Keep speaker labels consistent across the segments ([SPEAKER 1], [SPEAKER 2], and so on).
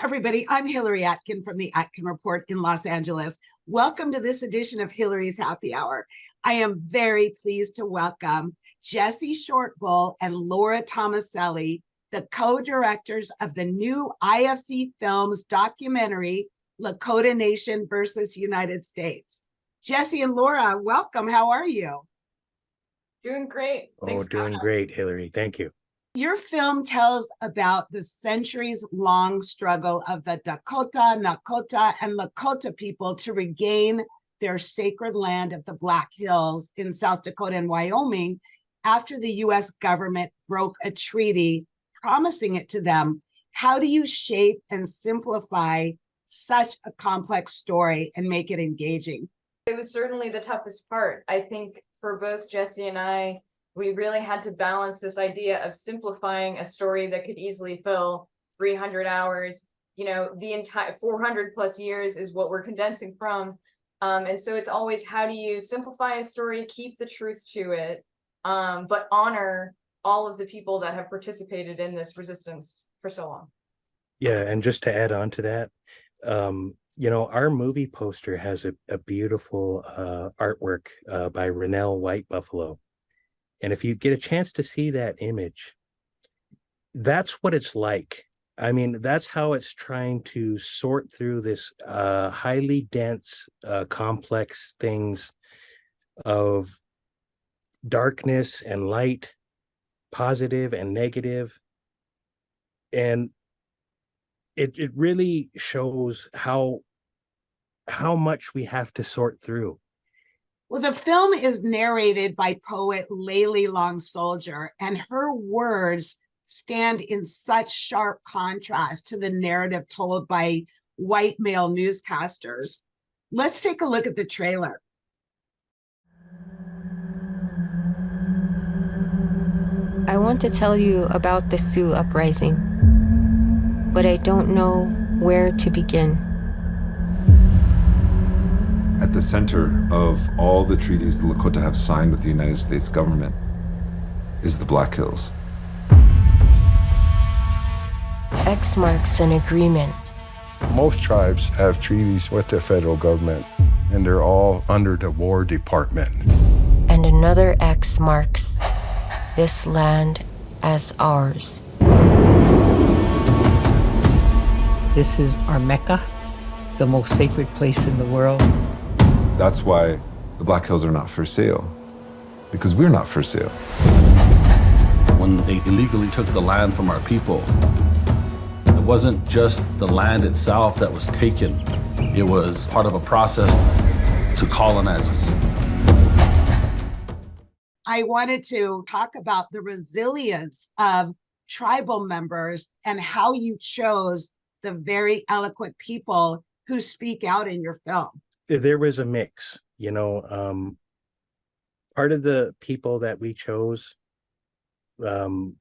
[SPEAKER 1] everybody. I'm Hillary Atkin from the Atkin Report in Los Angeles. Welcome to this edition of Hillary's Happy Hour. I am very pleased to welcome Jesse Shortbull and Laura Tomaselli, the co-directors of the new IFC Films documentary, Lakota Nation versus United States. Jesse and Laura, welcome. How are you?
[SPEAKER 2] Doing great.
[SPEAKER 3] Thanks doing great, Hillary. Thank you.
[SPEAKER 1] Your film tells about the centuries-long struggle of the Dakota, Nakota, and Lakota people to regain their sacred land of the Black Hills in South Dakota and Wyoming after the U.S. government broke a treaty promising it to them. How do you shape and simplify such a complex story and make it engaging?
[SPEAKER 2] It was certainly the toughest part. I think for both Jesse and I, we really had to balance this idea of simplifying a story that could easily fill 300 hours. You know, the entire 400 plus years is what we're condensing from. And so it's always, how do you simplify a story, keep the truth to it, but honor all of the people that have participated in this resistance for so long.
[SPEAKER 3] Yeah, and just to add on to that, you know, our movie poster has a beautiful artwork by Rennell White Buffalo. And if you get a chance to see that image, that's what it's like. I mean, that's how it's trying to sort through this highly dense, complex things of darkness and light, positive and negative. And it really shows how much we have to sort through.
[SPEAKER 1] Well, the film is narrated by poet Layli Long Soldier, and her words stand in such sharp contrast to the narrative told by white male newscasters. Let's take a look at the trailer.
[SPEAKER 4] I want to tell you about the Sioux uprising, but I don't know where to begin.
[SPEAKER 5] At the center of all the treaties the Lakota have signed with the United States government is the Black Hills.
[SPEAKER 4] X marks an agreement.
[SPEAKER 6] Most tribes have treaties with the federal government, and they're all under the War Department.
[SPEAKER 4] And another X marks this land as ours.
[SPEAKER 7] This is our Mecca, the most sacred place in the world.
[SPEAKER 5] That's why the Black Hills are not for sale, because we're not for sale.
[SPEAKER 8] When they illegally took the land from our people, it wasn't just the land itself that was taken. It was part of a process to colonize us.
[SPEAKER 1] I wanted to talk about the resilience of tribal members and how you chose the very eloquent people who speak out in your film.
[SPEAKER 3] There was a mix, you know. Part of the people that we chose, all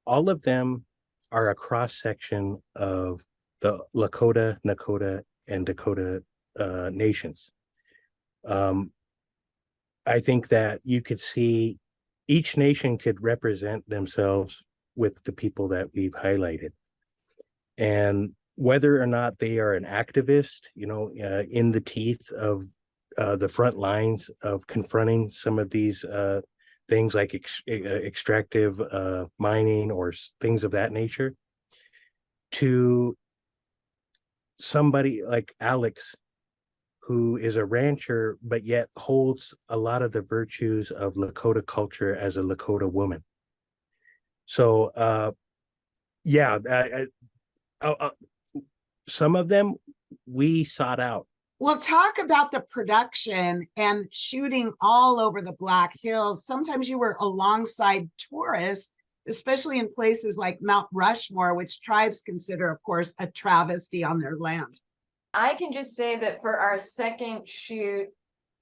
[SPEAKER 3] of them are a cross section of the Lakota, Nakota, and Dakota nations. I think that you could see each nation could represent themselves with the people that we've highlighted. And whether or not they are an activist, you know, in the teeth of the front lines of confronting some of these things like extractive mining or things of that nature, to somebody like Alex, who is a rancher, but yet holds a lot of the virtues of Lakota culture as a Lakota woman. So, yeah, some of them we sought out.
[SPEAKER 1] Well, talk about the production and shooting all over the Black Hills. Sometimes you were alongside tourists, especially in places like Mount Rushmore, which tribes consider, of course, a travesty on their land.
[SPEAKER 2] I can just say that for our second shoot,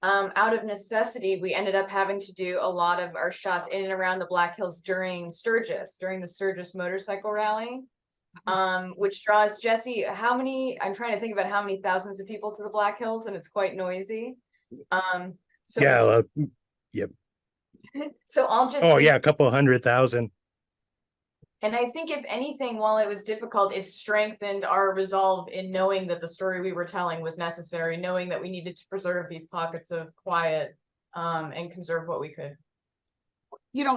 [SPEAKER 2] out of necessity, we ended up having to do a lot of our shots in and around the Black Hills during the Sturgis motorcycle rally. Which draws, Jesse, how many, I'm trying to think about how many thousands of people to the Black Hills, and it's quite noisy. So
[SPEAKER 3] yeah, yep.
[SPEAKER 2] So I'll just
[SPEAKER 3] a couple 100,000.
[SPEAKER 2] And I think if anything, while it was difficult, it strengthened our resolve in knowing that the story we were telling was necessary, knowing that we needed to preserve these pockets of quiet and conserve what we could.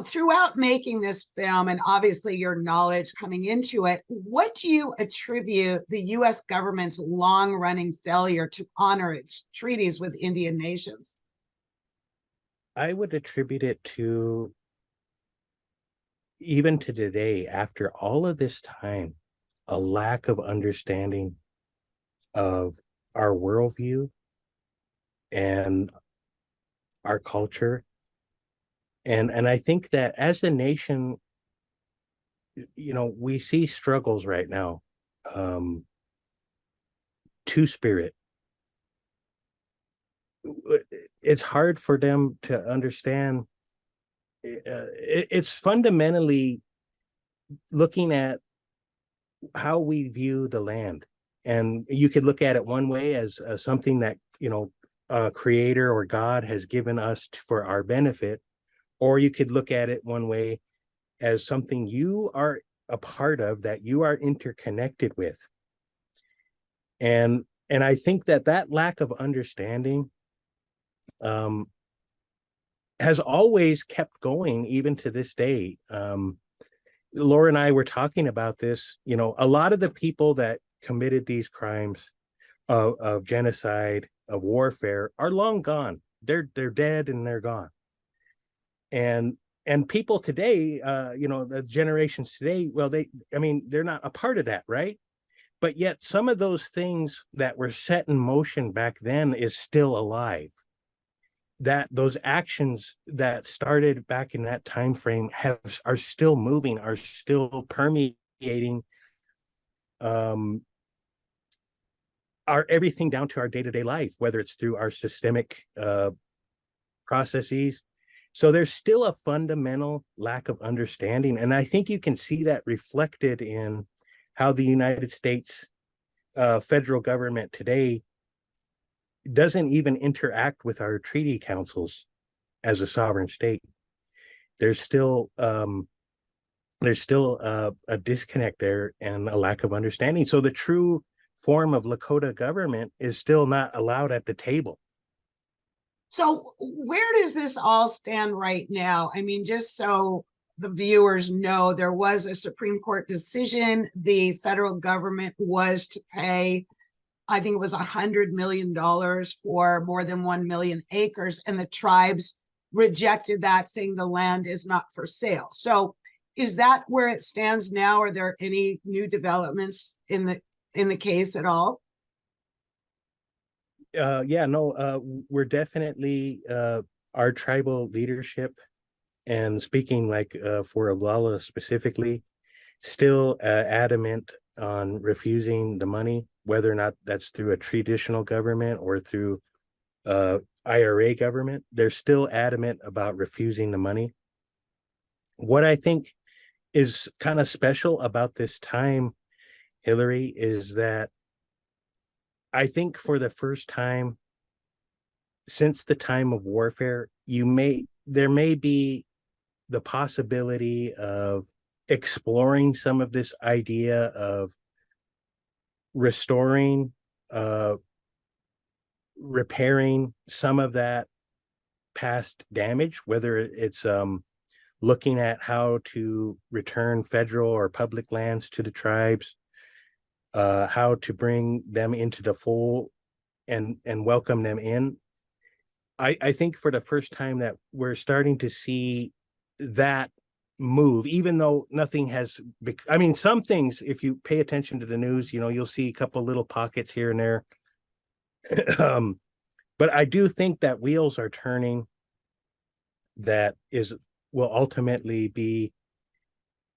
[SPEAKER 1] Throughout making this film, and obviously your knowledge coming into it, what do you attribute the US government's long-running failure to honor its treaties with Indian nations?
[SPEAKER 3] I would attribute it to, even to today, after all of this time, a lack of understanding of our worldview and our culture. And I think that as a nation, we see struggles right now. Two-spirit. It's hard for them to understand. It's fundamentally looking at how we view the land. And you could look at it one way as something that, a creator or God has given us for our benefit. Or you could look at it one way as something you are a part of, that you are interconnected with. And I think that lack of understanding has always kept going, even to this day. Laura and I were talking about this. A lot of the people that committed these crimes of genocide, of warfare, are long gone. They're dead and they're gone. And people today, the generations today, well, they're not a part of that, right? But yet some of those things that were set in motion back then is still alive. That those actions that started back in that time frame are still moving, are still permeating our everything down to our day-to-day life, whether it's through our systemic processes. So there's still a fundamental lack of understanding. And I think you can see that reflected in how the United States federal government today doesn't even interact with our treaty councils as a sovereign state. There's still a disconnect there and a lack of understanding. So the true form of Lakota government is still not allowed at the table.
[SPEAKER 1] So where does this all stand right now? I mean, just so the viewers know, there was a Supreme Court decision. The federal government was to pay, I think it was $100 million for more than 1 million acres, and the tribes rejected that, saying the land is not for sale. So is that where it stands now? Are there any new developments in the case at all?
[SPEAKER 3] We're definitely our tribal leadership, and speaking for Oglala specifically, still adamant on refusing the money, whether or not that's through a traditional government or through IRA government. They're still adamant about refusing the money. What I think is kind of special about this time, Hillary, is that I think for the first time since the time of warfare, there may be the possibility of exploring some of this idea of restoring, repairing some of that past damage, whether it's looking at how to return federal or public lands to the tribes, how to bring them into the fold and welcome them in. I think for the first time that we're starting to see that move, even though nothing has, some things, if you pay attention to the news, you'll see a couple little pockets here and there. But I do think that wheels are turning that will ultimately be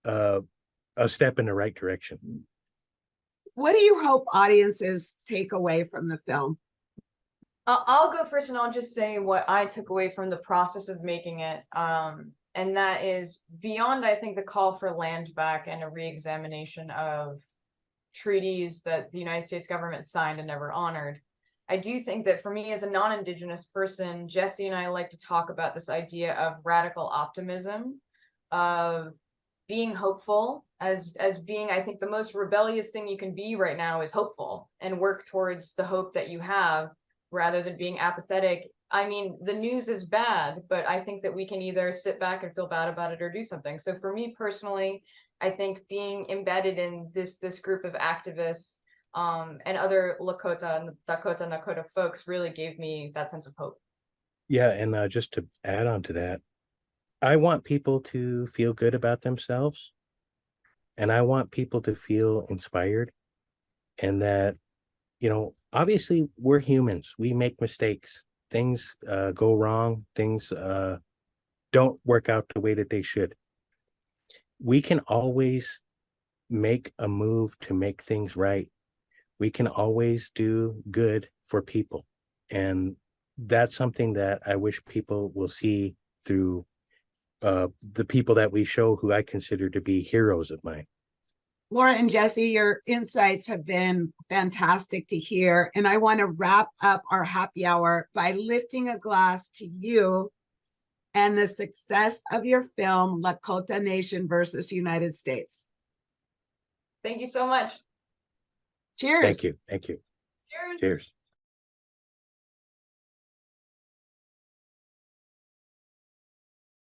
[SPEAKER 3] a step in the right direction.
[SPEAKER 1] What do you hope audiences take away from the film?
[SPEAKER 2] I'll go first, and I'll just say what I took away from the process of making it. And that is beyond, I think, the call for land back and a re-examination of treaties that the United States government signed and never honored. I do think that for me as a non-Indigenous person, Jesse and I like to talk about this idea of radical optimism, of being hopeful as being, I think the most rebellious thing you can be right now is hopeful and work towards the hope that you have rather than being apathetic. I mean, the news is bad, but I think that we can either sit back and feel bad about it or do something. So for me personally, I think being embedded in this group of activists and other Lakota and Dakota Nakota folks really gave me that sense of hope.
[SPEAKER 3] Yeah, and just to add on to that, I want people to feel good about themselves, and I want people to feel inspired, and that, obviously we're humans. We make mistakes. Things go wrong. Things don't work out the way that they should. We can always make a move to make things right. We can always do good for people. And that's something that I wish people will see through the people that we show, who I consider to be heroes of mine.
[SPEAKER 1] Laura and Jesse, your insights have been fantastic to hear. And I want to wrap up our happy hour by lifting a glass to you and the success of your film, Lakota Nation versus United States.
[SPEAKER 2] Thank you so much.
[SPEAKER 1] Cheers.
[SPEAKER 3] Thank you. Thank you.
[SPEAKER 2] Cheers.
[SPEAKER 3] Cheers.